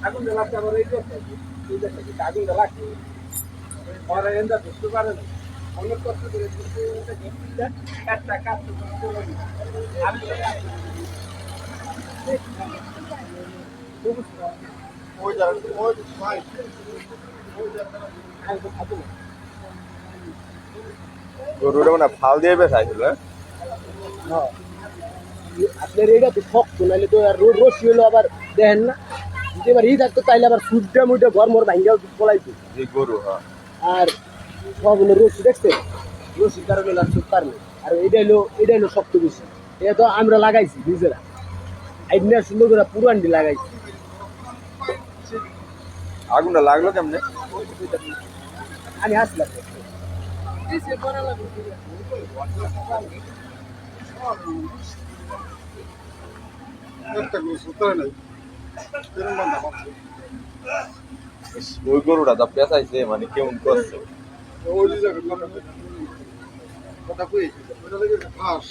আগুন জ্বালাতে আবার এই আগুন জ্বালাচ্ছে আর এন্দা বুঝতে পারে না অনেক কষ্ট করে একটা কাজ গরুটা মানে ফাল দিয়ে বেসাইছিল আপনার এটা তো শক্ত নাহলে তো আর রসি হলো আবার দেখেন না যদি এবার ই থাকতো তাইলে আবার সুটটা মুটে ঘর মোর ভাঙ্গা পলাইতো এই গরু হ্যাঁ আর সব হলো রসি দেখছেন রসির কারণে আর সুট পারবে আর এটা হলো শক্ত বেশি এটা তো আমরা লাগাইছি নিজেরা আইডিয়া সুন্দর করে পুরানটি লাগাইছি আগুনটা লাগলো কেমনে আমি আসলাম ওই গরুটা তো পেঁচাইছে মানে কেমন করছে কথা কই ওটা থেকে ঘাস